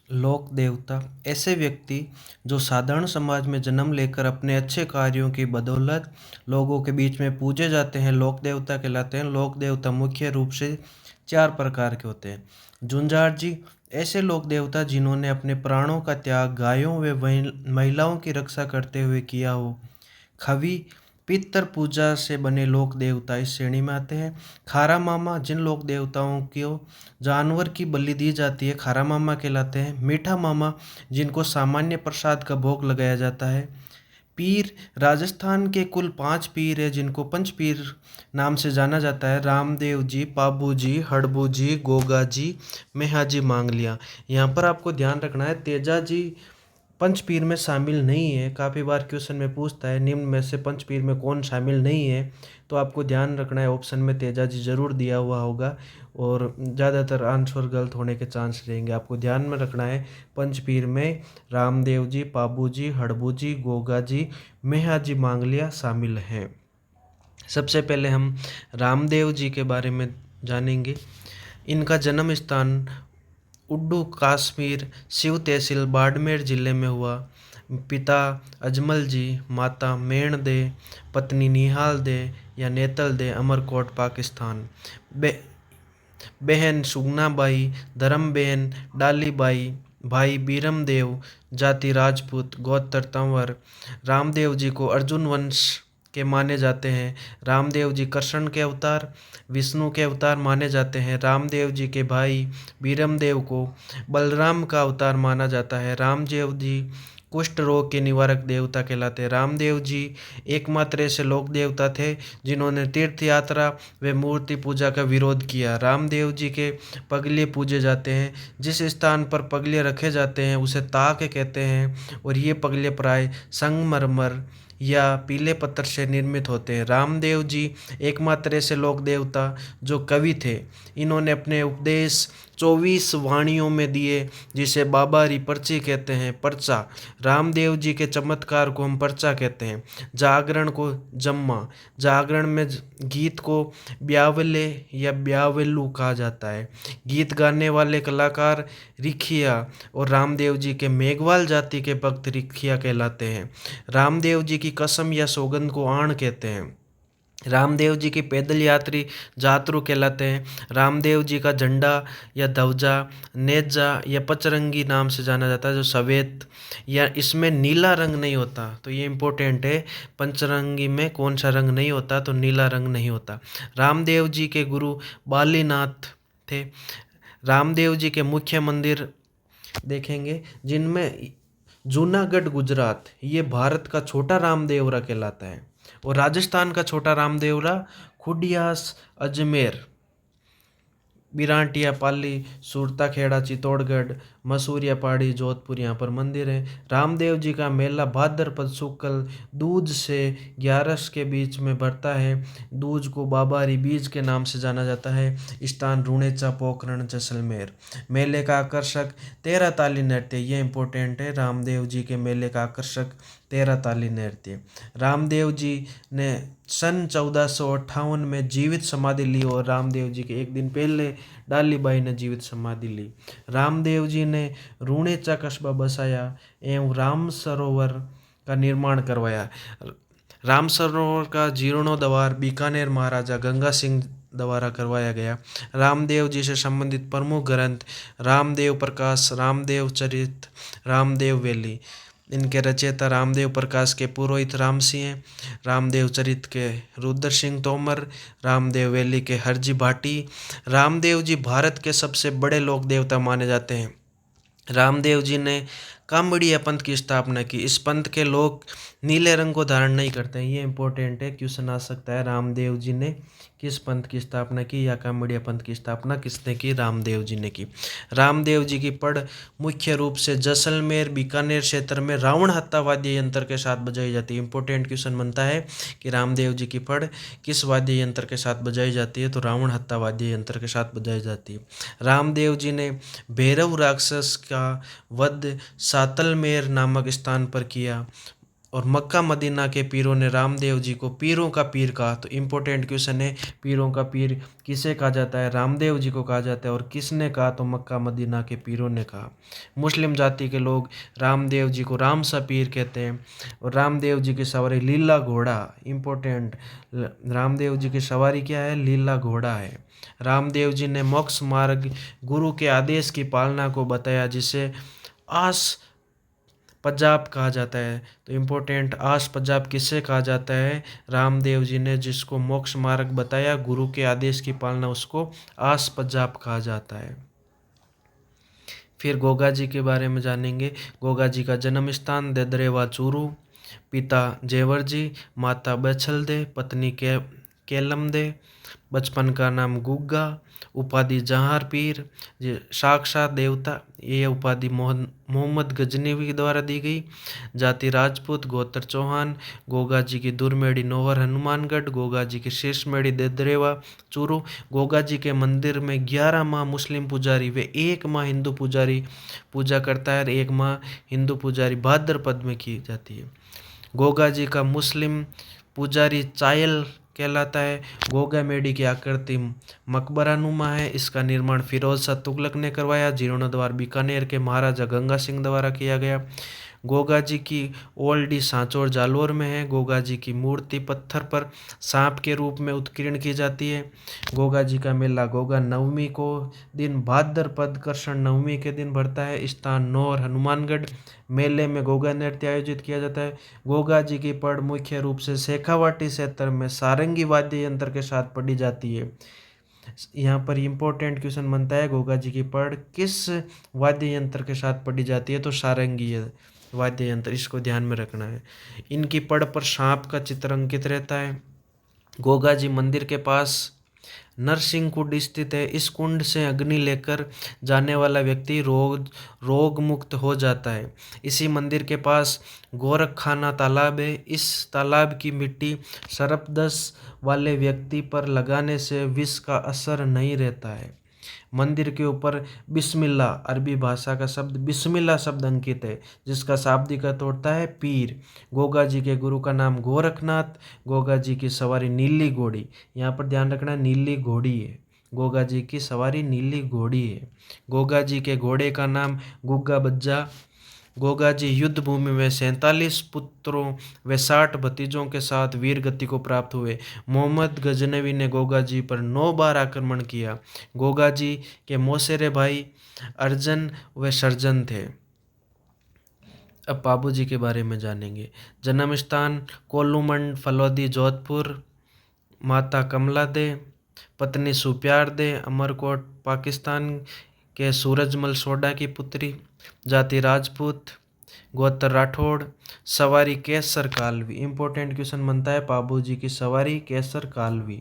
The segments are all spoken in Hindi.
लोक देवता ऐसे व्यक्ति जो साधारण समाज में जन्म लेकर अपने अच्छे कार्यों की बदौलत लोगों के बीच में पूजे जाते हैं, लोक देवता कहलाते हैं। लोक देवता मुख्य रूप से चार प्रकार के होते हैं। झुंझार जी ऐसे लोक देवता जिन्होंने अपने प्राणों का त्याग गायों व महिलाओं की रक्षा करते हुए किया हो। खवी पितर पूजा से बने लोक देवता इस श्रेणी में आते हैं। खारा मामा जिन लोक देवताओं को जानवर की बलि दी जाती है खारा मामा कहलाते हैं। मीठा मामा जिनको सामान्य प्रसाद का भोग लगाया जाता है। पीर राजस्थान के कुल 5 पीर है जिनको पंच पीर नाम से जाना जाता है। रामदेव जी, पाबू जी, हड़बू जी, गोगा जी, मेहाजी मांगलिया। यहाँ पर आपको ध्यान रखना है तेजा जी पंचपीर में शामिल नहीं है। काफ़ी बार क्वेश्चन में पूछता है निम्न में से पंचपीर में कौन शामिल नहीं है, तो आपको ध्यान रखना है ऑप्शन में तेजा जी जरूर दिया हुआ होगा और ज़्यादातर आंसर गलत होने के चांस रहेंगे। आपको ध्यान में रखना है पंचपीर में रामदेव जी, पाबू जी, हड़बू जी, गोगा जी, मेहाजी मांगलिया शामिल हैं। सबसे पहले हम रामदेव जी के बारे में जानेंगे। इनका जन्म स्थान उड्डू कश्मीर शिव तहसील बाड़मेर जिले में हुआ। पिता अजमल जी, माता मेण दे, पत्नी निहाल दे या नेतल दे, अमरकोट पाकिस्तान। बे बहन सुगनाबाई, धर्मबेन, डालीबाई, भाई बीरम देव, जाति राजपूत, गोत्र तंवर। रामदेव जी को अर्जुन वंश के माने जाते हैं। रामदेव जी कृष्ण के अवतार, विष्णु के अवतार माने जाते हैं। रामदेव जी के भाई बीरम देव को बलराम का अवतार माना जाता है। रामदेव जी कुष्ठ रोग के निवारक देवता कहलाते हैं। रामदेव जी एकमात्र ऐसे लोक देवता थे जिन्होंने तीर्थ यात्रा व मूर्ति पूजा का विरोध किया। रामदेव जी के पगले पूजे जाते हैं। जिस स्थान पर पगले रखे जाते हैं उसे ताक कहते हैं और ये पगले प्राय संगमरमर या पीले पत्थर से निर्मित होते हैं। रामदेव जी एकमात्र ऐसे लोक देवता जो कवि थे। इन्होंने अपने उपदेश 24 वाणियों में दिए जिसे बाबारी पर्ची कहते हैं, पर्चा। रामदेव जी के चमत्कार को हम पर्चा कहते हैं। जागरण को जम्मा, जागरण में गीत को ब्यावले या ब्यावलू कहा जाता है। गीत गाने वाले कलाकार रिखिया और रामदेव जी के मेघवाल जाति के भक्त रिखिया कहलाते हैं। रामदेव जी की कसम या सौगंध को आण कहते हैं। रामदेव जी की पैदल यात्री जातरू कहलाते हैं। रामदेव जी का झंडा या ध्वजा नेजा या पचरंगी नाम से जाना जाता है, जो सफ़ेद या इसमें नीला रंग नहीं होता, तो ये इम्पोर्टेंट है। पंचरंगी में कौन सा रंग नहीं होता, तो नीला रंग नहीं होता। रामदेव जी के गुरु बालीनाथ थे। रामदेव जी के मुख्य मंदिर देखेंगे जिनमें जूनागढ़ गुजरात ये भारत का छोटा रामदेवरा कहलाता है और राजस्थान का छोटा रामदेवरा खुडियास अजमेर, बिरांटिया पाली, सुरता खेड़ा चित्तौड़गढ़, मसूरिया पहाड़ी जोधपुर यहाँ पर मंदिर है। रामदेव जी का मेला भाद्रपद शुक्ल दूज से ग्यारस के बीच में बढ़ता है। दूज को बाबारी बीज के नाम से जाना जाता है। स्थान रूणेचा पोखरण जैसलमेर। मेले का आकर्षक 13 ताली नृत्य, ये इंपॉर्टेंट है। रामदेव जी के मेले का आकर्षक 13 ताली नृत्य। रामदेव जी ने सन 1458 में जीवित समाधि ली और रामदेव जी के एक दिन पहले डालीबाई ने जीवित समाधि ली। रामदेव जी ने रूणेचा कस्बा बसाया एवं राम सरोवर का निर्माण करवाया। राम सरोवर का जीर्णोद्धार बीकानेर महाराजा गंगा सिंह द्वारा करवाया गया। रामदेव जी से संबंधित प्रमुख ग्रंथ रामदेव प्रकाश, रामदेव चरित, रामदेव वैली। इनके रचयिता रामदेव प्रकाश के पुरोहित राम सिंह हैं। रामदेव चरित के रुद्र सिंह तोमर, रामदेव वैली के हरजी भाटी। रामदेव जी भारत के सबसे बड़े लोक देवता माने जाते हैं। रामदेव जी ने कामड़िया पंथ की स्थापना की। इस पंथ के लोग नीले रंग को धारण नहीं करते हैं, ये इंपॉर्टेंट है, क्वेश्चन आ सकता है। रामदेव जी ने किस पंथ की स्थापना की या कामड़िया पंथ की स्थापना किसने की? रामदेव जी ने की। रामदेव जी की पढ़ मुख्य रूप से जैसलमेर बीकानेर क्षेत्र में रावण हत्ता वाद्य यंत्र के साथ बजाई जाती है। इंपॉर्टेंट क्वेश्चन बनता है कि रामदेव जी की पढ़ किस वाद्य यंत्र के साथ बजाई जाती है, तो रावण हत्ता वाद्य यंत्र के साथ बजाई जाती है। रामदेव जी ने भैरव राक्षस का वध सातलमेर नामक स्थान पर किया। और मक्का मदीना के पीरों ने रामदेव जी को पीरों का पीर कहा। तो इम्पोर्टेंट क्वेश्चन है, पीरों का पीर किसे कहा जाता है? रामदेव जी को कहा जाता है। और किसने कहा? तो मक्का मदीना के पीरों ने कहा। मुस्लिम जाति के लोग रामदेव जी को राम सा पीर कहते हैं। और रामदेव जी की सवारी लीला घोड़ा, इम्पोर्टेंट, रामदेव जी की सवारी क्या है? लीला घोड़ा है। रामदेव जी ने मोक्ष मार्ग गुरु के आदेश की पालना को बताया, जिसे आस पंजाब कहा जाता है। तो इम्पोर्टेंट, आस पंजाब किससे कहा जाता है? रामदेव जी ने जिसको मोक्ष मार्ग बताया, गुरु के आदेश की पालना, उसको आस पंजाब कहा जाता है। फिर गोगा जी के बारे में जानेंगे। गोगा जी का जन्म स्थान ददरेवा चूरू, पिता जेवर जी, माता बछल दे, पत्नी के केलम दे, बचपन का नाम गुग्गा, उपाधि जहार पीर, ये साक्षात देवता, ये उपाधि मोहम्मद गजनवी द्वारा दी गई। जाति राजपूत, गोत्र चौहान। गोगा जी की दुर्मेड़ी नोहर हनुमानगढ़, गोगा जी की शीर्ष मेड़ी ददरेवा चूरू। गोगा जी के मंदिर में 11 माह मुस्लिम पुजारी व 1 माह हिंदू पुजारी पूजा करता है, और 1 माह हिंदू पुजारी भाद्रपद में की जाती है। गोगा जी का मुस्लिम पुजारी चायल कहलाता है। गोगा मेडी की आकृति मकबरानुमा है। इसका निर्माण फिरोज शाह तुगलक ने करवाया। जीर्णोद्वार बीकानेर के महाराजा गंगा सिंह द्वारा किया गया। गोगा जी की ओल्डी सांचौर जालोर में है। गोगा जी की मूर्ति पत्थर पर सांप के रूप में उत्कीर्ण की जाती है। गोगा जी का मेला गोगा नवमी को दिन भाद्रपद कृष्ण नवमी के दिन बढ़ता है। स्थान नौर हनुमानगढ़। मेले में गोगा नृत्य आयोजित किया जाता है। गोगा जी की पड़ मुख्य रूप से शेखावाटी क्षेत्र में सारंगी वाद्य यंत्र के साथ पढ़ी जाती है। यहाँ पर इम्पोर्टेंट क्वेश्चन बनता है, गोगा जी की पड़ किस वाद्य यंत्र के साथ पढ़ी जाती है? तो सारंगी वाद्य यंत्र, इसको ध्यान में रखना है। इनकी पड़ पर सांप का चित्र अंकित रहता है। गोगा जी मंदिर के पास नरसिंह कुंड स्थित है। इस कुंड से अग्नि लेकर जाने वाला व्यक्ति रोग मुक्त हो जाता है। इसी मंदिर के पास गोरखखाना तालाब है। इस तालाब की मिट्टी सर्पदंश वाले व्यक्ति पर लगाने से विष का असर नहीं रहता है। मंदिर के ऊपर बिस्मिल्लाह, अरबी भाषा का शब्द बिस्मिल्लाह शब्द अंकित है, जिसका शाब्दिक अर्थ होता है पीर। गोगा जी के गुरु का नाम गोरखनाथ। गोगा जी की सवारी नीली घोड़ी, यहाँ पर ध्यान रखना नीली घोड़ी है। गोगा जी की सवारी नीली घोड़ी है। गोगा जी के घोड़े का नाम गुग्गा बज्जा। गोगा जी युद्ध भूमि में 47 पुत्रों व 60 भतीजों के साथ वीर गति को प्राप्त हुए। मोहम्मद गजनवी ने गोगा जी पर 9 बार आक्रमण किया। गोगा जी के मौसेरे भाई अर्जन व सर्जन थे। अब पाबू जी के बारे में जानेंगे। जन्म स्थान कोल्लूमंड फलौदी जोधपुर, माता कमला दे, पत्नी सुप्यार दे, अमरकोट पाकिस्तान के सूरजमल सोडा की पुत्री। जाति राजपूत, गोत्र राठौड़। सवारी केसर कालवी, इंपॉर्टेंट क्वेश्चन बनता है, पाबू जी की सवारी केसर कालवी।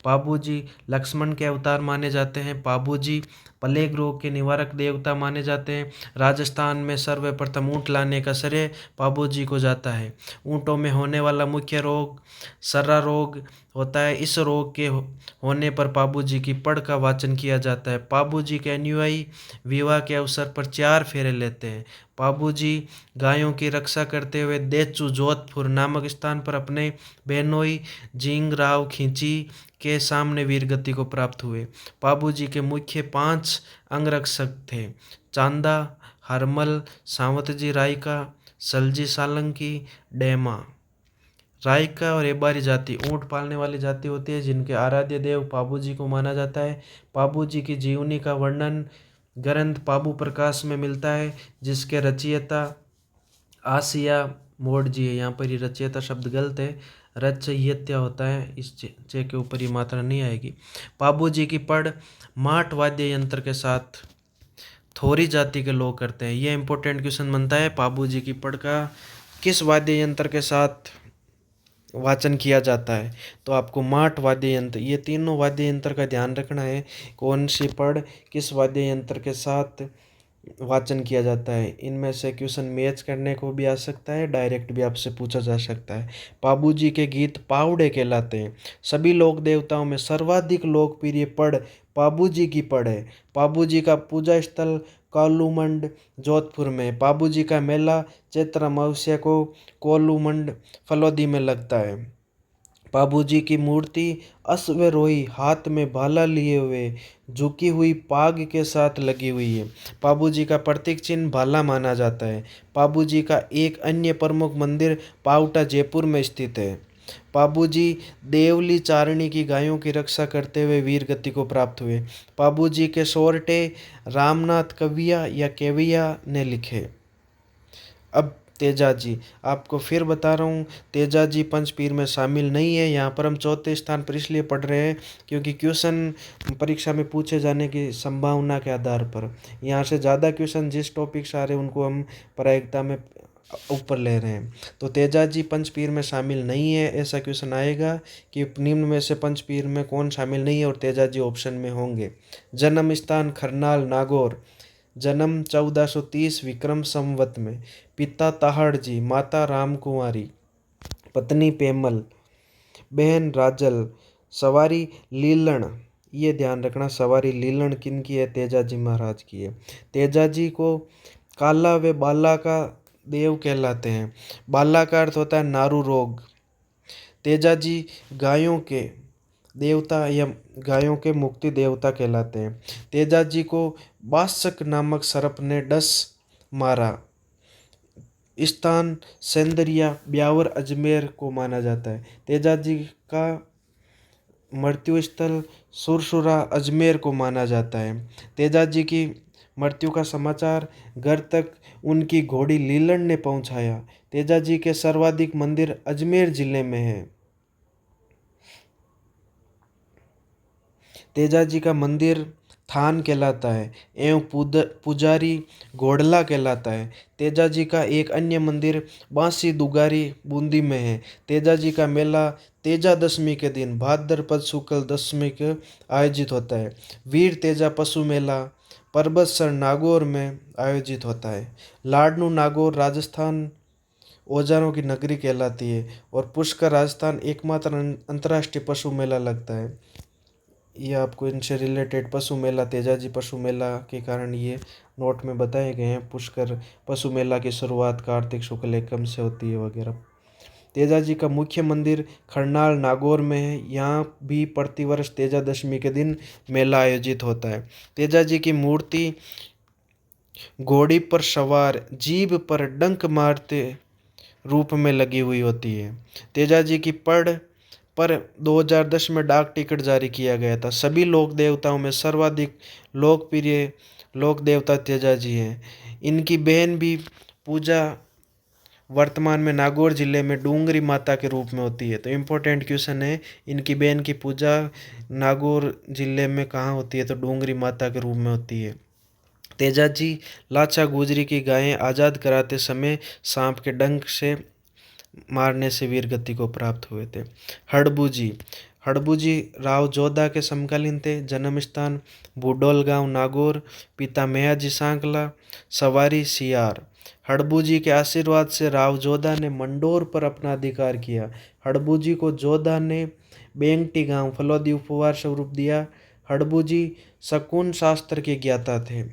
पाबू जी लक्ष्मण के अवतार माने जाते हैं। पाबू जी प्लेग रोग के निवारक देवता माने जाते हैं। राजस्थान में सर्वप्रथम ऊँट लाने का श्रेय पाबू जी को जाता है। ऊँटों में होने वाला मुख्य रोग सर्रा रोग होता है। इस रोग के होने पर पाबू जी की पड़ का वाचन किया जाता है। पाबू जी के अनुयायी विवाह के अवसर पर 4 फेरे लेते हैं। पाबू जी गायों की रक्षा करते हुए देचू जोधपुर नामक स्थान पर अपने बहनोई जिंग राव खींची के सामने वीरगति को प्राप्त हुए। पाबू जी के मुख्य 5 अंगरक्षक थे, चांदा, हरमल, सावंतजी रायका, सलजी सालंकी, डेमा। रायका और एबारी जाति ऊँट पालने वाली जाति होती है, जिनके आराध्य देव पाबू जी को माना जाता है। पाबू जी की जीवनी का वर्णन ग्रंथ पाबू प्रकाश में मिलता है, जिसके रचयिता आसिया मोड़ जी है। यहाँ पर ये रचयिता शब्द गलत है, रचयिता होता है, इस चे के ऊपर ये मात्रा नहीं आएगी। पाबू जी की पड़ माट वाद्य यंत्र के साथ थोरी जाति के लोग करते हैं। ये इंपॉर्टेंट क्वेश्चन बनता है, पाबू जी की पड़ का किस वाद्य यंत्र के साथ वाचन किया जाता है? तो आपको माट वाद्य यंत्र, ये तीनों वाद्य यंत्र का ध्यान रखना है, कौन सी पड़ किस वाद्य यंत्र के साथ वाचन किया जाता है। इनमें से क्वेश्चन मैच करने को भी आ सकता है, डायरेक्ट भी आपसे पूछा जा सकता है। पाबू जी के गीत पावड़े कहलाते हैं। सभी लोक देवताओं में सर्वाधिक लोकप्रिय पड़ पाबू जी की पड़ है। पाबू जी का पूजा स्थल कोलूमंड जोधपुर में। पाबूजी का मेला चैत्र अमावस्या को कोलूमंड फलोदी में लगता है। पाबूजी की मूर्ति अश्वरोही हाथ में भाला लिए हुए झुकी हुई पाग के साथ लगी हुई है। पाबूजी का प्रतीक चिन्ह भाला माना जाता है। पाबूजी का एक अन्य प्रमुख मंदिर पावटा जयपुर में स्थित है। पाबूजी देवली चारणी की गायों की रक्षा करते हुए वीर गति को प्राप्त हुए। पाबूजी के सोरठे रामनाथ कविया या केविया ने लिखे। अब तेजाजी, आपको फिर बता रहा हूँ, तेजाजी पंचपीर में शामिल नहीं है। यहाँ पर हम चौथे स्थान पर इसलिए पढ़ रहे हैं क्योंकि क्वेश्चन परीक्षा में पूछे जाने की संभावना के आधार पर यहाँ से ज़्यादा क्वेश्चन जिस टॉपिक से आ रहे हैं उनको हम प्रायिकता में ऊपर ले रहे हैं। तो तेजाजी पंचपीर में शामिल नहीं है, ऐसा क्वेश्चन आएगा कि निम्न में से पंचपीर में कौन शामिल नहीं है और तेजाजी ऑप्शन में होंगे। जन्म स्थान खरनाल नागौर। जन्म 1430 विक्रम संवत में। पिता ताहड़ जी, माता रामकुमारी, पत्नी पेमल, बहन राजल। सवारी लीलण, ये ध्यान रखना, सवारी लीलण किन की है? तेजाजी महाराज की है। तेजाजी को काला व बाला का देव कहलाते हैं। बाला का अर्थ होता है नारू रोग। तेजाजी गायों के देवता या गायों के मुक्ति देवता कहलाते हैं। तेजाजी को बासक नामक सर्प ने डस मारा। स्थान सेंदरिया ब्यावर अजमेर को माना जाता है। तेजाजी का मृत्यु स्थल सुरसुरा अजमेर को माना जाता है। तेजाजी की मृत्यु का समाचार घर तक उनकी घोड़ी लीलन ने पहुंचाया। तेजाजी के सर्वाधिक मंदिर अजमेर जिले में है। तेजाजी का मंदिर थान कहलाता है एवं पुजारी घोड़ला कहलाता है। तेजाजी का एक अन्य मंदिर बांसी दुगारी बूंदी में है। तेजाजी का मेला तेजा दशमी के दिन भाद्रपद शुक्ल दशमी के आयोजित होता है। वीर तेजा पशु मेला परबतसर नागौर में आयोजित होता है। लाडनू नागौर राजस्थान औजारों की नगरी कहलाती है और पुष्कर राजस्थान एकमात्र अंतर्राष्ट्रीय पशु मेला लगता है। ये आपको इनसे रिलेटेड पशु मेला, तेजाजी पशु मेला के कारण ये नोट में बताए गए हैं। पुष्कर पशु मेला की शुरुआत कार्तिक शुक्ल एकम से होती है वगैरह। तेजाजी का मुख्य मंदिर खरनाल नागौर में है। यहाँ भी प्रतिवर्ष तेजा दशमी के दिन मेला आयोजित होता है। तेजाजी की मूर्ति घोड़ी पर सवार जीभ पर डंक मारते रूप में लगी हुई होती है। तेजाजी की पड़ पर 2010 में डाक टिकट जारी किया गया था। सभी लोक देवताओं में सर्वाधिक लोकप्रिय लोक देवता तेजाजी हैं। इनकी बहन भी पूजा वर्तमान में नागौर जिले में डूंगरी माता के रूप में होती है। तो इम्पोर्टेंट क्वेश्चन है, इनकी बहन की पूजा नागौर जिले में कहाँ होती है? तो डूंगरी माता के रूप में होती है। तेजाजी लाचा गुजरी की गायें आज़ाद कराते समय सांप के डंक से मारने से वीर गति को प्राप्त हुए थे। हड़बूजी, हड़बूजी राव जोधा के समकालीन थे। जन्म स्थान बूडोल गांव नागौर। पिता मेयाजी सांकला, सवारी सियार। हड़बूजी के आशीर्वाद से राव जोधा ने मंडोर पर अपना अधिकार किया। हड़बूजी को जोधा ने बेंगटी गांव फलोदी उपहार स्वरूप दिया। हड़बूजी शकुन शास्त्र के ज्ञाता थे।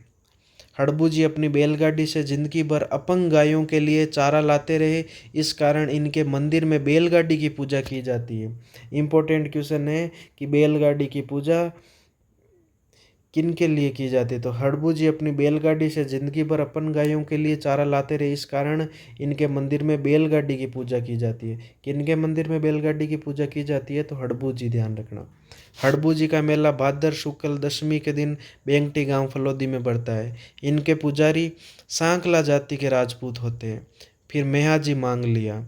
हड़बूजी अपनी बैलगाड़ी से जिंदगी भर अपंग गायों के लिए चारा लाते रहे, इस कारण इनके मंदिर में बैलगाड़ी की पूजा की जाती है। इम्पोर्टेंट क्वेश्चन है कि बैलगाड़ी की पूजा किन के लिए की जाती है? तो हड़बूजी अपनी बैलगाड़ी से जिंदगी भर अपन गायों के लिए चारा लाते रहे, इस कारण इनके मंदिर में बैलगाड़ी की पूजा की जाती है। किनके मंदिर में बैलगाड़ी की पूजा की जाती है? तो हड़बूजी, ध्यान रखना। हड़बूजी का मेला भाद्र शुक्ल दशमी के दिन बेंगटी गांव फलोदी में बढ़ता है। इनके पुजारी सांकला जाति के राजपूत होते हैं। फिर मेहाजी मांग लिया।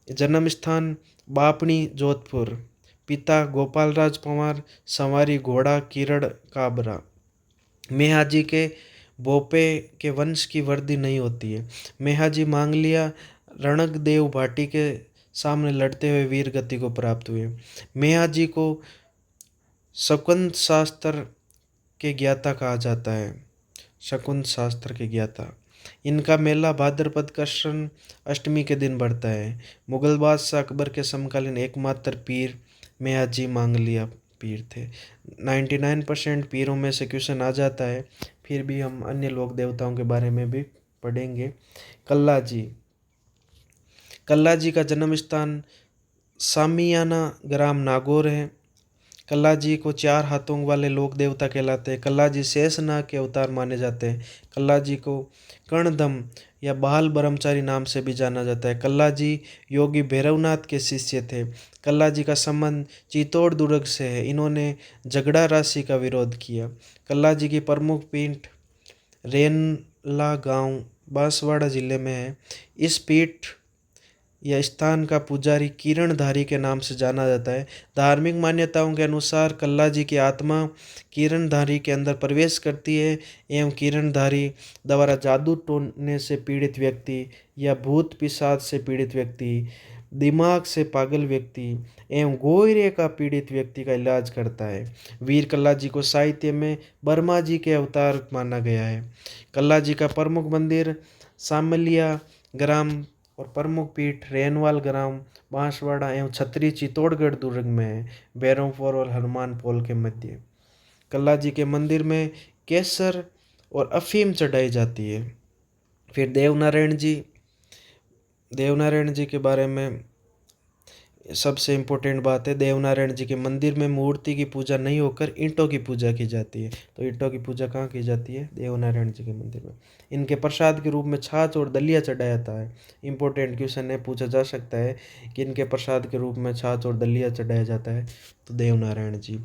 जन्म स्थान बापणी जोधपुर। पिता गोपालराज पंवार, सवारी घोड़ा किरण काबरा। मेहाजी के भोपे के वंश की वृद्धि नहीं होती है। मेहाजी मांग लिया रणक देव भाटी के सामने लड़ते हुए वीर गति को प्राप्त हुए। मेहाजी को शकुंत शास्त्र के ज्ञाता कहा जाता है। शकुंत शास्त्र के ज्ञाता। इनका मेला भाद्रपद कृष्ण अष्टमी के दिन बढ़ता है। मुगल बादशाह अकबर के समकालीन एकमात्र पीर मेहाजी मांग लिया पीर थे। 99% पीरों में से क्वेश्चन आ जाता है। फिर भी हम अन्य लोक देवताओं के बारे में भी पढ़ेंगे। कल्ला जी, कल्ला जी का जन्म स्थान सामियाना ग्राम नागौर है। कल्ला जी को 4 हाथों वाले लोक देवता कहलाते हैं। कल्ला जी शेषनाग के अवतार माने जाते हैं। कल्ला जी को कर्णधम या बाल ब्रह्मचारी नाम से भी जाना जाता है। कल्ला जी योगी भैरवनाथ के शिष्य थे। कल्ला जी का संबंध चित्तौड़ दुर्ग से है। इन्होंने झगड़ा राशि का विरोध किया। कल्ला जी की प्रमुख पीठ रेनला गांव बांसवाड़ा जिले में है। इस पीठ यह स्थान का पुजारी किरणधारी के नाम से जाना जाता है। धार्मिक मान्यताओं के अनुसार कल्ला जी की आत्मा किरणधारी के अंदर प्रवेश करती है एवं किरणधारी द्वारा जादू टोने से पीड़ित व्यक्ति या भूत पिशाच से पीड़ित व्यक्ति, दिमाग से पागल व्यक्ति एवं गोयरे का पीड़ित व्यक्ति का इलाज करता है। वीर कल्ला जी को साहित्य में वर्मा जी के अवतार माना गया है। कल्ला जी का प्रमुख मंदिर सामलिया ग्राम और प्रमुख पीठ रेनवाल ग्राम बांसवाड़ा एवं छतरी चित्तौड़गढ़ दुर्ग में है, बैरमपुर और हनुमान पोल के मध्य। कल्ला जी के मंदिर में केसर और अफीम चढ़ाई जाती है। फिर देवनारायण जी, देवनारायण जी के बारे में सबसे इम्पोर्टेंट बात है, देवनारायण जी के मंदिर में मूर्ति की पूजा नहीं होकर ईंटों की पूजा की जाती है। तो ईंटों की पूजा कहाँ की जाती है? देवनारायण जी के मंदिर में। इनके प्रसाद के रूप में छाछ और दलिया चढ़ाया जाता है। इम्पोर्टेंट क्वेश्चन है, पूछा जा सकता है कि इनके प्रसाद के रूप में छाछ और दलिया चढ़ाया जाता है। तो देवनारायण जी।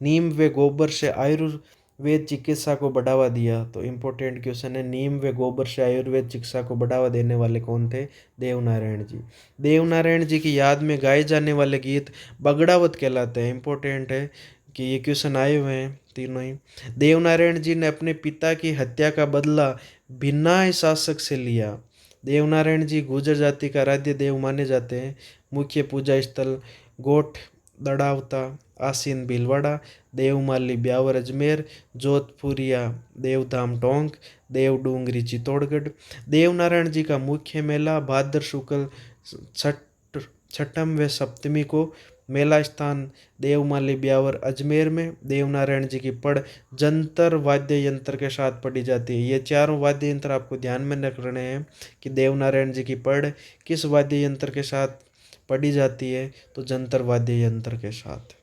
नीम व गोबर से आयुर्वेद चिकित्सा को बढ़ावा दिया। तो इम्पोर्टेंट क्वेश्चन है, नीम व गोबर से आयुर्वेद चिकित्सा को बढ़ावा देने वाले कौन थे? देवनारायण जी। देवनारायण जी की याद में गाए जाने वाले गीत बगड़ावत कहलाते हैं। इम्पोर्टेंट है कि ये क्वेश्चन आए हुए हैं तीनों ही। देवनारायण जी ने अपने पिता की हत्या का बदला भिन्नाय शासक से लिया। देवनारायण जी गुर्जर जाति का आराध्य देव माने जाते हैं। मुख्य पूजा स्थल गोठ दड़ावता आसीन भीलवाड़ा, देवमाली ब्यावर अजमेर, जोधपुरिया देवधाम टोंक, देवडूंगरी चित्तौड़गढ़। देवनारायण जी का मुख्य मेला भाद्र शुक्ल छठम व सप्तमी को मेला स्थान देवमाली ब्यावर अजमेर में। देवनारायण जी की पढ़ जंतर वाद्य यंत्र के साथ पढ़ी जाती है। ये चारों वाद्य यंत्र आपको ध्यान में रखने हैं कि देवनारायण जी की पढ़ किस वाद्य यंत्र के साथ पढ़ी जाती है, तो जंतर वाद्य यंत्र के साथ।